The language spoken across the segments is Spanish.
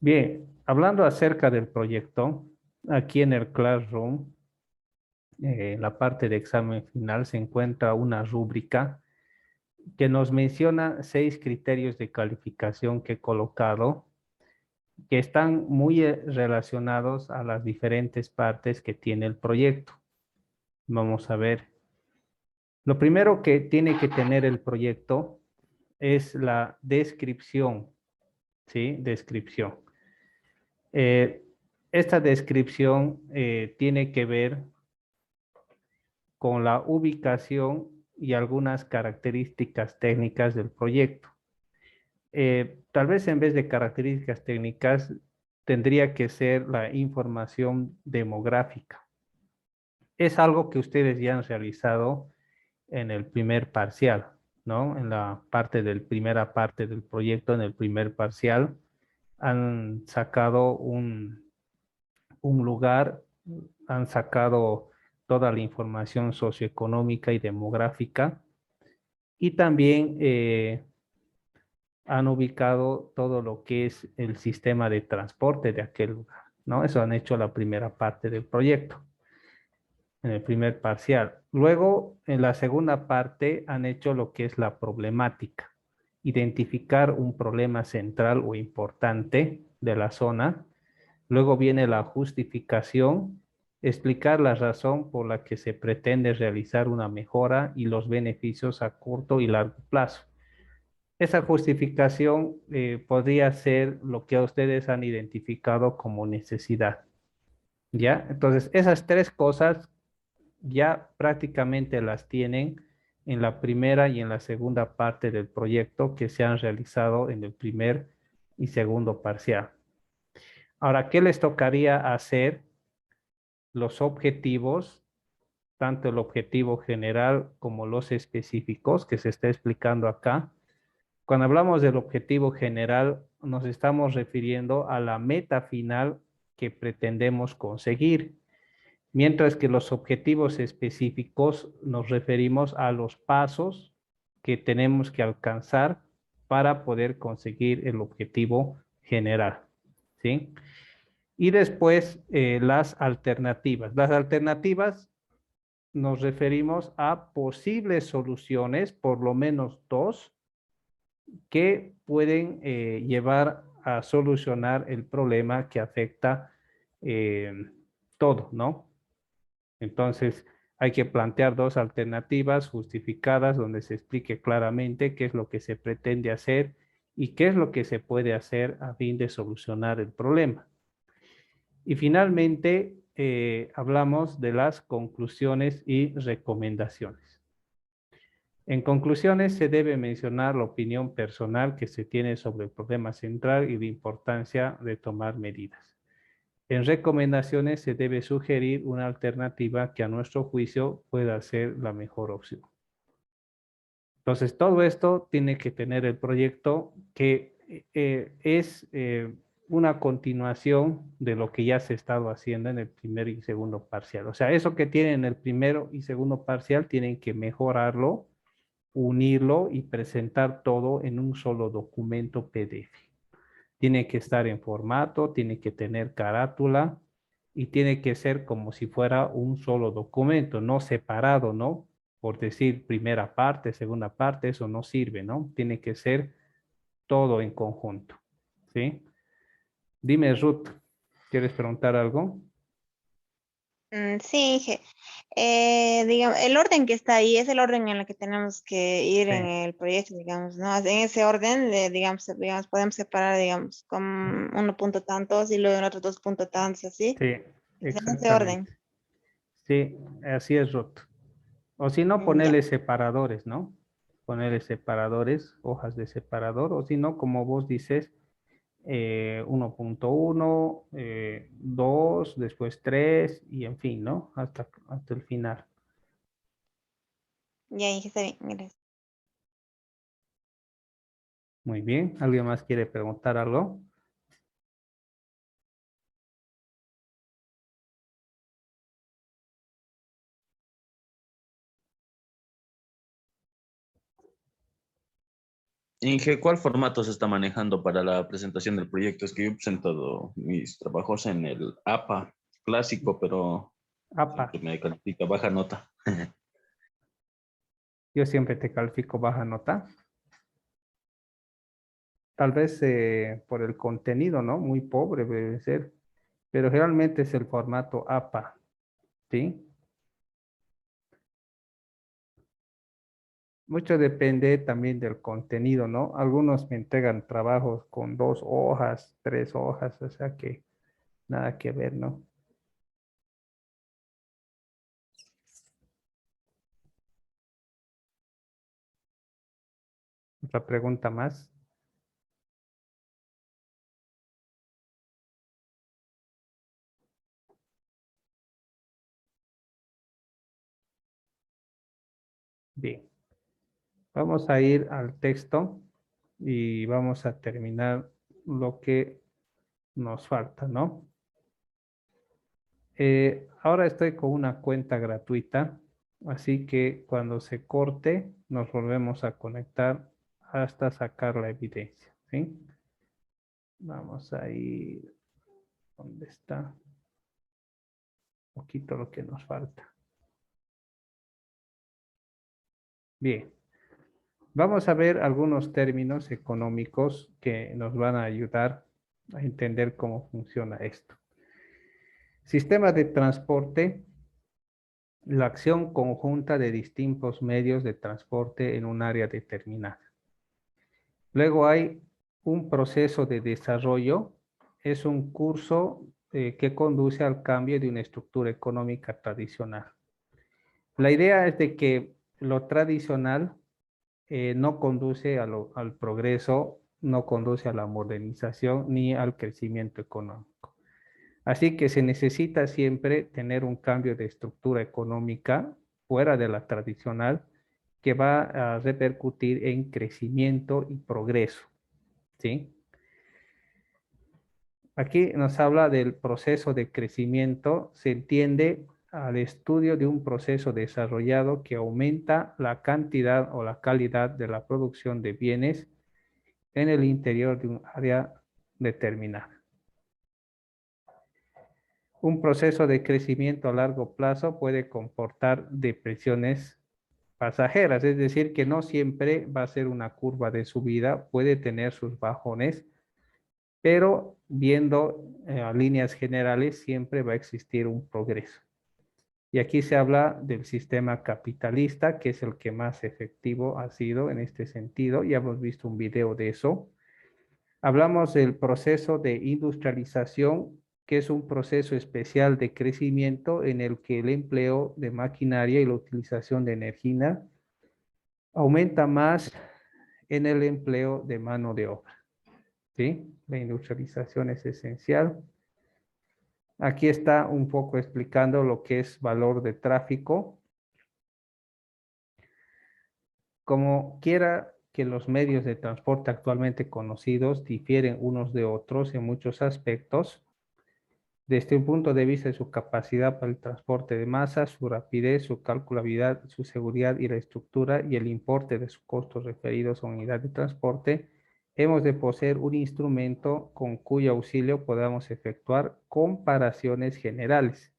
Bien, hablando acerca del proyecto, aquí en el Classroom, en la parte de examen final se encuentra una rúbrica que nos menciona 6 criterios de calificación que he colocado, que están muy relacionados a las diferentes partes que tiene el proyecto. Vamos a ver. Lo primero que tiene que tener el proyecto es la descripción, ¿sí? Descripción. Eh, Esta descripción tiene que ver con la ubicación y algunas características técnicas del proyecto. Tal vez en vez de características técnicas, tendría que ser la información demográfica. Es algo que ustedes ya han realizado en el primer parcial, ¿no? En la parte del primera parte del proyecto, en el primer parcial, han sacado un lugar, han sacado toda la información socioeconómica y demográfica y también han ubicado todo lo que es el sistema de transporte de aquel lugar, ¿no? Eso han hecho la primera parte del proyecto, en el primer parcial. Luego, en la segunda parte, han hecho lo que es la problemática, identificar un problema central o importante de la zona. Luego viene la justificación, explicar la razón por la que se pretende realizar una mejora y los beneficios a corto y largo plazo. Esa justificación podría ser lo que ustedes han identificado como necesidad, ¿ya? Entonces, esas 3 cosas ya prácticamente las tienen en la primera y en la segunda parte del proyecto que se han realizado en el primer y segundo parcial. Ahora, ¿qué les tocaría hacer? Los objetivos, tanto el objetivo general como los específicos que se está explicando acá. Cuando hablamos del objetivo general, nos estamos refiriendo a la meta final que pretendemos conseguir, mientras que los objetivos específicos nos referimos a los pasos que tenemos que alcanzar para poder conseguir el objetivo general, ¿sí? Y después las alternativas. Las alternativas nos referimos a posibles soluciones, por lo menos 2, que pueden llevar a solucionar el problema que afecta eh, todo, ¿no? Entonces, hay que plantear 2 alternativas justificadas donde se explique claramente qué es lo que se pretende hacer y qué es lo que se puede hacer a fin de solucionar el problema. Y finalmente, hablamos de las conclusiones y recomendaciones. En conclusiones, se debe mencionar la opinión personal que se tiene sobre el problema central y la importancia de tomar medidas. En recomendaciones, se debe sugerir una alternativa que a nuestro juicio pueda ser la mejor opción. Entonces, todo esto tiene que tener el proyecto que es una continuación de lo que ya se ha estado haciendo en el primer y segundo parcial. O sea, eso que tienen en el primero y segundo parcial tienen que mejorarlo, unirlo y presentar todo en un solo documento PDF. Tiene que estar en formato, tiene que tener carátula y tiene que ser como si fuera un solo documento, no separado, ¿no? Por decir primera parte, segunda parte, eso no sirve, ¿no? Tiene que ser todo en conjunto, ¿sí? Dime, Ruth, ¿quieres preguntar algo? Sí, digamos, el orden que está ahí es el orden en el que tenemos que ir Sí, en el proyecto, digamos, ¿no? En ese orden, digamos, podemos separar, digamos, con uno punto tantos y luego en otros 2 puntos tantos, así. sí, Es en ese exactamente. orden. Sí, así es, Ruth. O si no, Ya. ponerle separadores, ¿no? Ponerle separadores, hojas de separador, o si no, como vos dices, 1.1, 2, después 3 y en fin, ¿no? Hasta el final. Ya dije, está bien, gracias. Muy bien. ¿Alguien más quiere preguntar algo? Inge, ¿cuál formato se está manejando para la presentación del proyecto? Es que yo he presentado mis trabajos en el APA clásico, pero APA, siempre me califica baja nota. yo siempre te califico baja nota. Tal vez por el contenido, ¿no? Muy pobre debe ser, pero realmente es el formato APA, ¿sí? Mucho depende también del contenido, ¿no? Algunos me entregan trabajos con 2 hojas, 3 hojas, o sea que nada que ver, ¿no? Otra pregunta más. Bien, vamos a ir al texto y vamos a terminar lo que nos falta, ¿no? Ahora estoy con una cuenta gratuita, así que cuando se corte nos volvemos a conectar hasta sacar la evidencia, ¿sí? Vamos a ir, ¿dónde está? Un poquito lo que nos falta. Bien, vamos a ver algunos términos económicos que nos van a ayudar a entender cómo funciona esto. Sistema de transporte, la acción conjunta de distintos medios de transporte en un área determinada. Luego hay un proceso de desarrollo, es un curso que conduce al cambio de una estructura económica tradicional. La idea es de que lo tradicional no conduce al progreso, no conduce a la modernización ni al crecimiento económico. Así que se necesita siempre tener un cambio de estructura económica fuera de la tradicional que va a repercutir en crecimiento y progreso, ¿sí? Aquí nos habla del proceso de crecimiento, se entiende al estudio de un proceso desarrollado que aumenta la cantidad o la calidad de la producción de bienes en el interior de un área determinada. Un proceso de crecimiento a largo plazo puede comportar depresiones pasajeras, es decir, que no siempre va a ser una curva de subida, puede tener sus bajones, pero viendo líneas generales siempre va a existir un progreso. Y aquí se habla del sistema capitalista, que es el que más efectivo ha sido en este sentido. Ya hemos visto un video de eso. Hablamos del proceso de industrialización, que es un proceso especial de crecimiento en el que el empleo de maquinaria y la utilización de energía aumenta más en el empleo de mano de obra. ¿Sí? La industrialización es esencial. Aquí está un poco explicando lo que es valor de tráfico. Como quiera que los medios de transporte actualmente conocidos difieren unos de otros en muchos aspectos, desde un punto de vista de su capacidad para el transporte de masas, su rapidez, su calculabilidad, su seguridad y la estructura y el importe de sus costos referidos a unidad de transporte, hemos de poseer un instrumento con cuyo auxilio podamos efectuar comparaciones generales.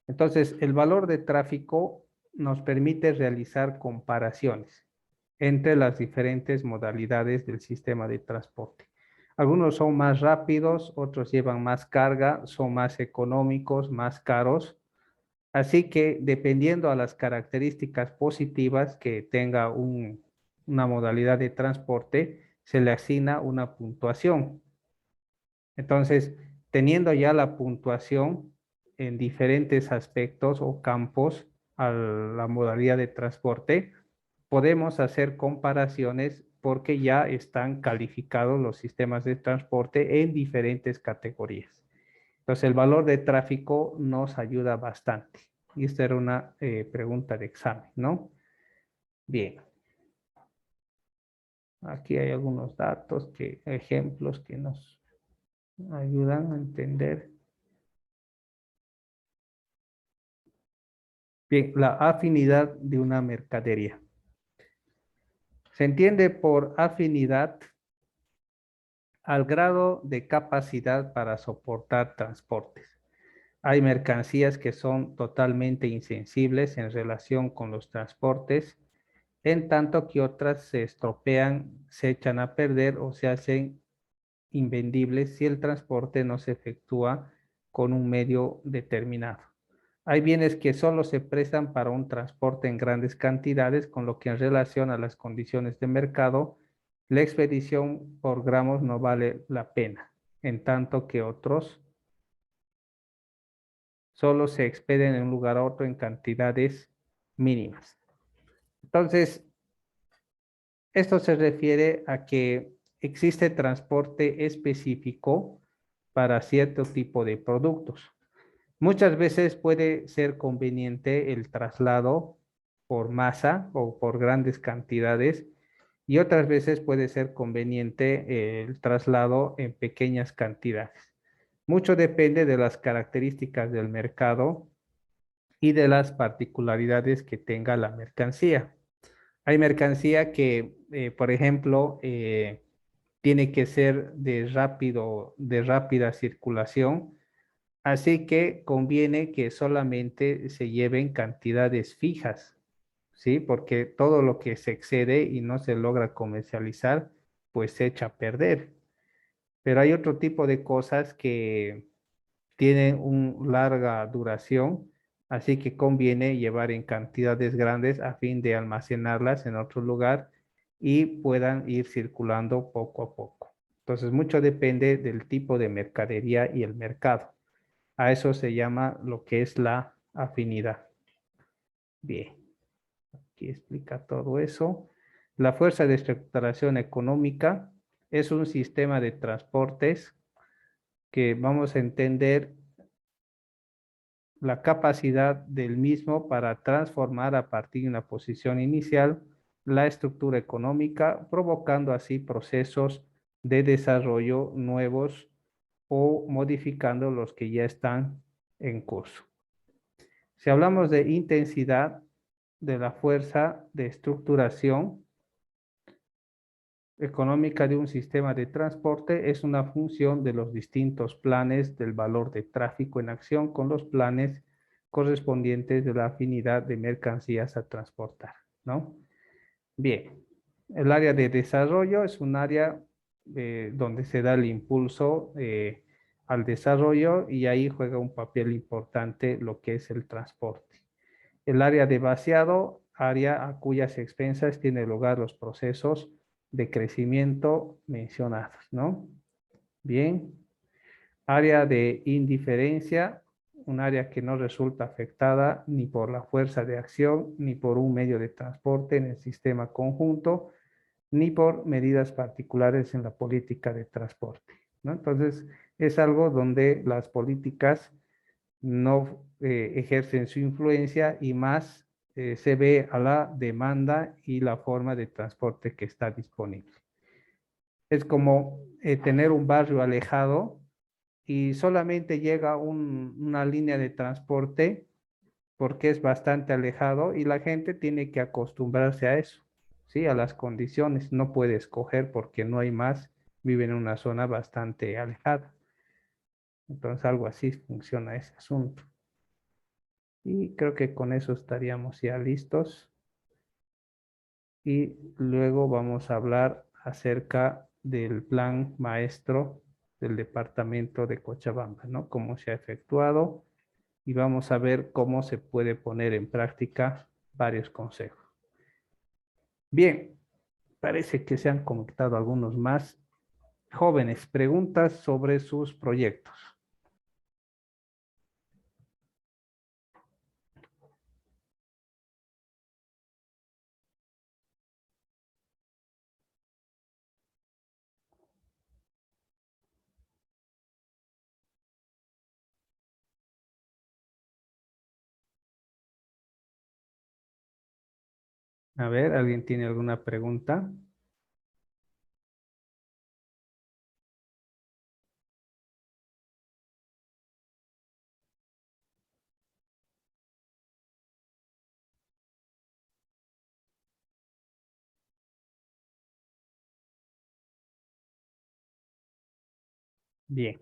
Entonces, el valor de tráfico nos permite realizar comparaciones entre las diferentes modalidades del sistema de transporte. Algunos son más rápidos, otros llevan más carga, son más económicos, más caros. Así que dependiendo a las características positivas que tenga una modalidad de transporte, se le asigna una puntuación. Entonces, teniendo ya la puntuación en diferentes aspectos o campos a la modalidad de transporte, podemos hacer comparaciones porque ya están calificados los sistemas de transporte en diferentes categorías. Entonces, el valor de tráfico nos ayuda bastante. Y esta era una pregunta de examen, ¿no? Bien. Aquí hay algunos datos, ejemplos que nos ayudan a entender. Bien, la afinidad de una mercadería. Se entiende por afinidad al grado de capacidad para soportar transportes. Hay mercancías que son totalmente insensibles en relación con los transportes, en tanto que otras se estropean, se echan a perder o se hacen invendibles si el transporte no se efectúa con un medio determinado. Hay bienes que solo se prestan para un transporte en grandes cantidades, con lo que en relación a las condiciones de mercado, la expedición por gramos no vale la pena, en tanto que otros solo se expeden de un lugar a otro en cantidades mínimas. Entonces, esto se refiere a que existe transporte específico para cierto tipo de productos. Muchas veces puede ser conveniente el traslado por masa o por grandes cantidades y otras veces puede ser conveniente el traslado en pequeñas cantidades. Mucho depende de las características del mercado y de las particularidades que tenga la mercancía. Hay mercancía que, por ejemplo, tiene que ser de rápida circulación, así que conviene que solamente se lleven cantidades fijas, ¿sí? Porque todo lo que se excede y no se logra comercializar, pues se echa a perder. Pero hay otro tipo de cosas que tienen una larga duración, así que conviene llevar en cantidades grandes a fin de almacenarlas en otro lugar y puedan ir circulando poco a poco. Entonces, mucho depende del tipo de mercadería y el mercado. A eso se llama lo que es la afinidad. Bien, aquí explica todo eso. La fuerza de estructuración económica es un sistema de transportes que vamos a entender la capacidad del mismo para transformar a partir de una posición inicial la estructura económica, provocando así procesos de desarrollo nuevos o modificando los que ya están en curso. Si hablamos de intensidad de la fuerza de estructuración económica de un sistema de transporte, es una función de los distintos planes del valor de tráfico en acción con los planes correspondientes de la afinidad de mercancías a transportar, ¿no? Bien, el área de desarrollo es un área donde se da el impulso al desarrollo y ahí juega un papel importante lo que es el transporte. El área de vaciado, área a cuyas expensas tienen lugar los procesos de crecimiento mencionados, ¿no? Bien. Área de indiferencia, un área que no resulta afectada ni por la fuerza de acción, ni por un medio de transporte en el sistema conjunto, ni por medidas particulares en la política de transporte, ¿no? Entonces, es algo donde las políticas no ejercen su influencia y más se ve a la demanda y la forma de transporte que está disponible. Es como tener un barrio alejado y solamente llega una línea de transporte porque es bastante alejado y la gente tiene que acostumbrarse a eso, ¿sí? A las condiciones. No puede escoger porque no hay más, vive en una zona bastante alejada. Entonces algo así funciona ese asunto. Y creo que con eso estaríamos ya listos. Y luego vamos a hablar acerca del plan maestro del departamento de Cochabamba, ¿no? Cómo se ha efectuado y vamos a ver cómo se puede poner en práctica varios consejos. Bien, parece que se han conectado algunos más. Jóvenes, preguntas sobre sus proyectos. A ver, ¿alguien tiene alguna pregunta? Bien.